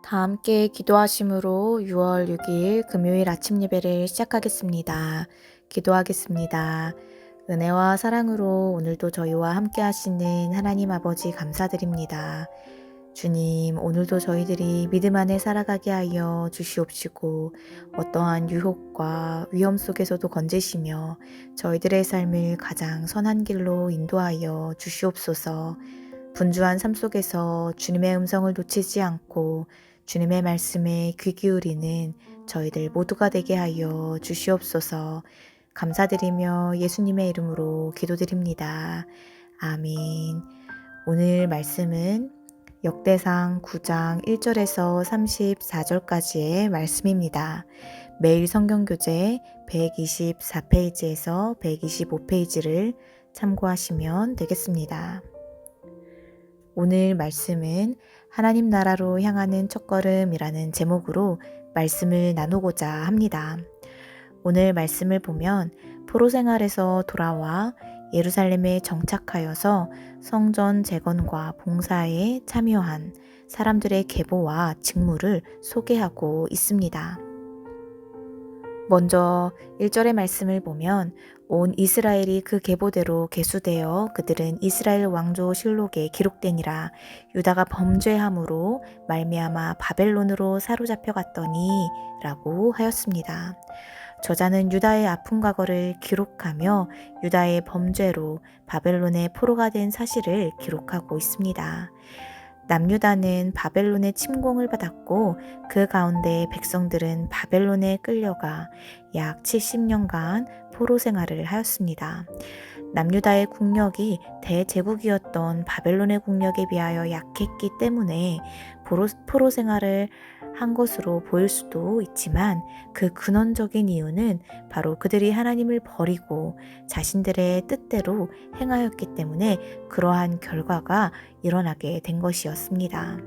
다 함께 기도하심으로 6월 6일 금요일 아침 예배를 시작하겠습니다. 기도하겠습니다. 은혜와 사랑으로 오늘도 저희와 함께 하시는 하나님 아버지 감사드립니다. 주님, 오늘도 저희들이 믿음 안에 살아가게 하여 주시옵시고 어떠한 유혹과 위험 속에서도 건지시며 저희들의 삶을 가장 선한 길로 인도하여 주시옵소서. 분주한 삶 속에서 주님의 음성을 놓치지 않고 주님의 말씀에 귀 기울이는 저희들 모두가 되게 하여 주시옵소서. 감사드리며 예수님의 이름으로 기도드립니다. 아멘. 오늘 말씀은 역대상 9장 1절에서 34절까지의 말씀입니다. 매일 성경교재 124페이지에서 125페이지를 참고하시면 되겠습니다. 오늘 말씀은 하나님 나라로 향하는 첫걸음이라는 제목으로 말씀을 나누고자 합니다. 오늘 말씀을 보면 포로 생활에서 돌아와 예루살렘에 정착하여서 성전 재건과 봉사에 참여한 사람들의 계보와 직무를 소개하고 있습니다. 먼저 1절의 말씀을 보면 온 이스라엘이 그 계보대로 계수되어 그들은 이스라엘 왕조 실록에 기록되니라. 유다가 범죄함으로 말미암아 바벨론으로 사로잡혀 갔더니 라고 하였습니다. 저자는 유다의 아픈 과거를 기록하며 유다의 범죄로 바벨론의 포로가 된 사실을 기록하고 있습니다. 남유다는 바벨론의 침공을 받았고 그 가운데 백성들은 바벨론에 끌려가 약 70년간 포로 생활을 하였습니다. 남유다의 국력이 대제국이었던 바벨론의 국력에 비하여 약했기 때문에 포로 생활을 한 것으로 보일 수도 있지만 그 근원적인 이유는 바로 그들이 하나님을 버리고 자신들의 뜻대로 행하였기 때문에 그러한 결과가 일어나게 된 것이었습니다.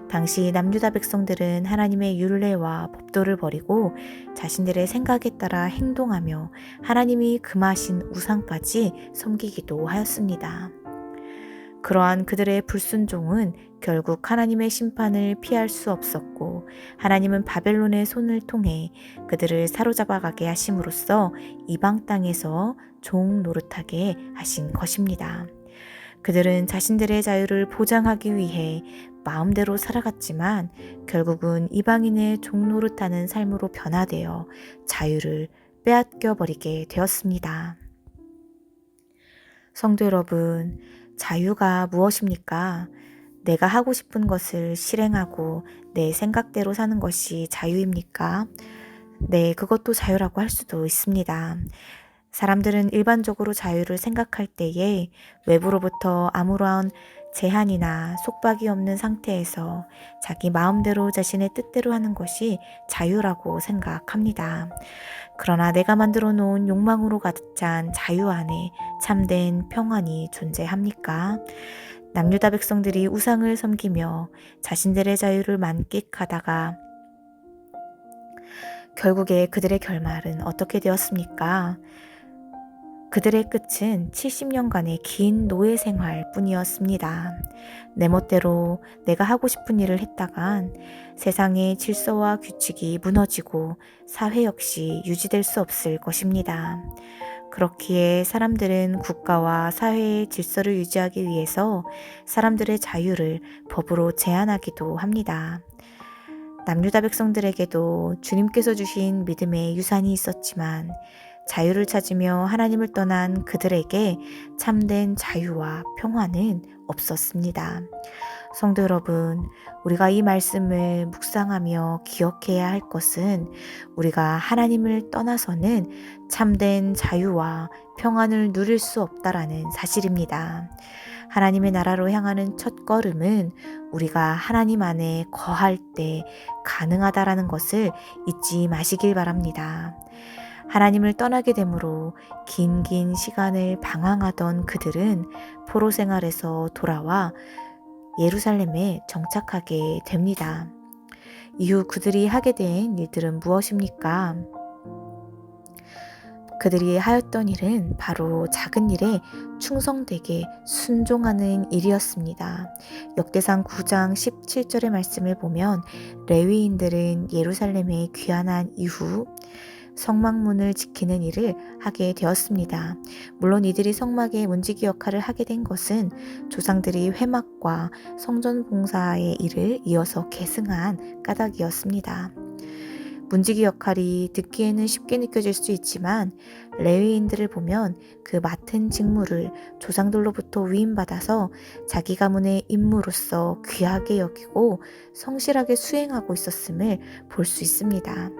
당시 남유다 백성들은 하나님의 율례와 법도를 버리고 자신들의 생각에 따라 행동하며 하나님이 금하신 우상까지 섬기기도 하였습니다. 그러한 그들의 불순종은 결국 하나님의 심판을 피할 수 없었고 하나님은 바벨론의 손을 통해 그들을 사로잡아 가게 하심으로써 이방 땅에서 종 노릇하게 하신 것입니다. 그들은 자신들의 자유를 보장하기 위해 마음대로 살아갔지만 결국은 이방인의 종노릇하는 삶으로 변화되어 자유를 빼앗겨 버리게 되었습니다. 성도 여러분, 자유가 무엇입니까? 내가 하고 싶은 것을 실행하고 내 생각대로 사는 것이 자유입니까? 네, 그것도 자유라고 할 수도 있습니다. 사람들은 일반적으로 자유를 생각할 때에 외부로부터 아무런 제한이나 속박이 없는 상태에서 자기 마음대로 자신의 뜻대로 하는 것이 자유라고 생각합니다. 그러나 내가 만들어 놓은 욕망으로 가득 찬 자유 안에 참된 평안이 존재합니까? 남유다 백성들이 우상을 섬기며 자신들의 자유를 만끽하다가 결국에 그들의 결말은 어떻게 되었습니까? 그들의 끝은 70년간의 긴 노예 생활 뿐이었습니다. 내 멋대로 내가 하고 싶은 일을 했다간 세상의 질서와 규칙이 무너지고 사회 역시 유지될 수 없을 것입니다. 그렇기에 사람들은 국가와 사회의 질서를 유지하기 위해서 사람들의 자유를 법으로 제한하기도 합니다. 남유다 백성들에게도 주님께서 주신 믿음의 유산이 있었지만 자유를 찾으며 하나님을 떠난 그들에게 참된 자유와 평화는 없었습니다. 성도 여러분, 우리가 이 말씀을 묵상하며 기억해야 할 것은 우리가 하나님을 떠나서는 참된 자유와 평안을 누릴 수 없다라는 사실입니다. 하나님의 나라로 향하는 첫 걸음은 우리가 하나님 안에 거할 때 가능하다라는 것을 잊지 마시길 바랍니다. 하나님을 떠나게 되므로 긴 시간을 방황하던 그들은 포로 생활에서 돌아와 예루살렘에 정착하게 됩니다. 이후 그들이 하게 된 일들은 무엇입니까? 그들이 하였던 일은 바로 작은 일에 충성되게 순종하는 일이었습니다. 역대상 9장 17절의 말씀을 보면 레위인들은 예루살렘에 귀환한 이후 성막문을 지키는 일을 하게 되었습니다. 물론 이들이 성막의 문지기 역할을 하게 된 것은 조상들이 회막과 성전 봉사의 일을 이어서 계승한 까닭이었습니다. 문지기 역할이 듣기에는 쉽게 느껴질 수 있지만 레위인들을 보면 그 맡은 직무를 조상들로부터 위임받아서 자기 가문의 임무로서 귀하게 여기고 성실하게 수행하고 있었음을 볼 수 있습니다.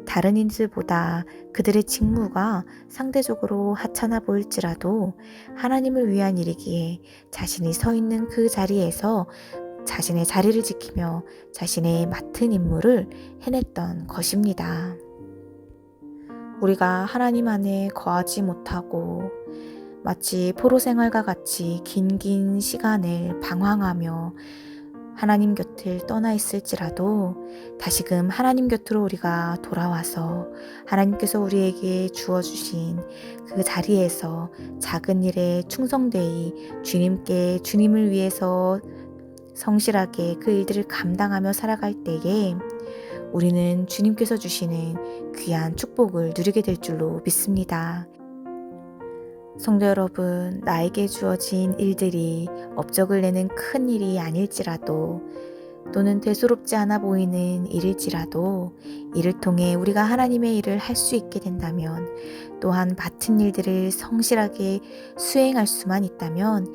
다른 인들보다 그들의 직무가 상대적으로 하찮아 보일지라도 하나님을 위한 일이기에 자신이 서 있는 그 자리에서 자신의 자리를 지키며 자신의 맡은 임무를 해냈던 것입니다. 우리가 하나님 안에 거하지 못하고 마치 포로 생활과 같이 긴 시간을 방황하며 하나님 곁을 떠나 있을지라도 다시금 하나님 곁으로 우리가 돌아와서 하나님께서 우리에게 주어주신 그 자리에서 작은 일에 충성되이 주님을 위해서 성실하게 그 일들을 감당하며 살아갈 때에 우리는 주님께서 주시는 귀한 축복을 누리게 될 줄로 믿습니다. 성도 여러분, 나에게 주어진 일들이 업적을 내는 큰 일이 아닐지라도 또는 대수롭지 않아 보이는 일일지라도 이를 통해 우리가 하나님의 일을 할 수 있게 된다면 또한 맡은 일들을 성실하게 수행할 수만 있다면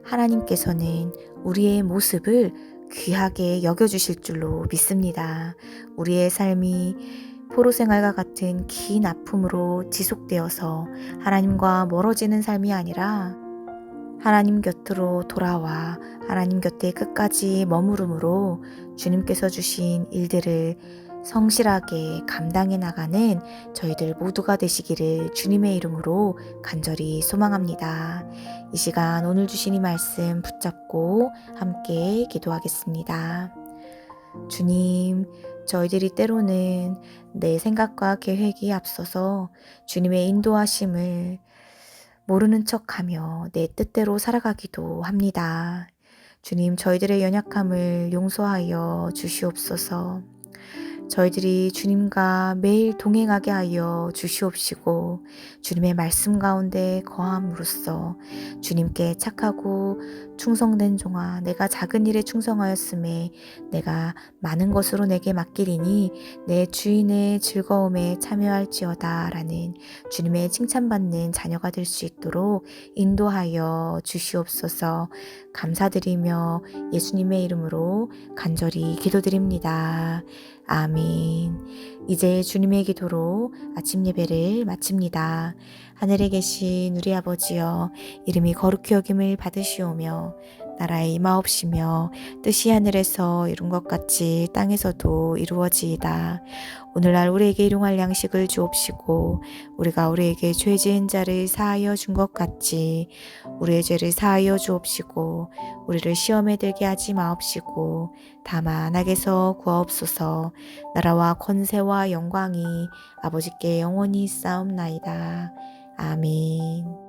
하나님께서는 우리의 모습을 귀하게 여겨주실 줄로 믿습니다. 우리의 삶이 포로 생활과 같은 긴 아픔으로 지속되어서 하나님과 멀어지는 삶이 아니라 하나님 곁으로 돌아와 하나님 곁에 끝까지 머무름으로 주님께서 주신 일들을 성실하게 감당해 나가는 저희들 모두가 되시기를 주님의 이름으로 간절히 소망합니다. 이 시간 오늘 주신 이 말씀 붙잡고 함께 기도하겠습니다. 주님, 저희들이 때로는 내 생각과 계획이 앞서서 주님의 인도하심을 모르는 척하며 내 뜻대로 살아가기도 합니다. 주님, 저희들의 연약함을 용서하여 주시옵소서. 저희들이 주님과 매일 동행하게 하여 주시옵시고 주님의 말씀 가운데 거함으로써 주님께 착하고 충성된 종아, 내가 작은 일에 충성하였음에 내가 많은 것으로 내게 맡기리니 내 주인의 즐거움에 참여할지어다 라는 주님의 칭찬받는 자녀가 될 수 있도록 인도하여 주시옵소서. 감사드리며 예수님의 이름으로 간절히 기도드립니다. 아멘. 이제 주님의 기도로 아침 예배를 마칩니다. 하늘에 계신 우리 아버지여, 이름이 거룩히 여김을 받으시오며 나라의 임하옵시며 뜻이 하늘에서 이룬 것 같이 땅에서도 이루어지이다. 오늘날 우리에게 일용할 양식을 주옵시고 우리가 우리에게 죄 지은 자를 사하여 준 것 같이 우리의 죄를 사하여 주옵시고 우리를 시험에 들게 하지 마옵시고 다만 악에서 구하옵소서. 나라와 권세와 영광이 아버지께 영원히 있사옵나이다. 아멘.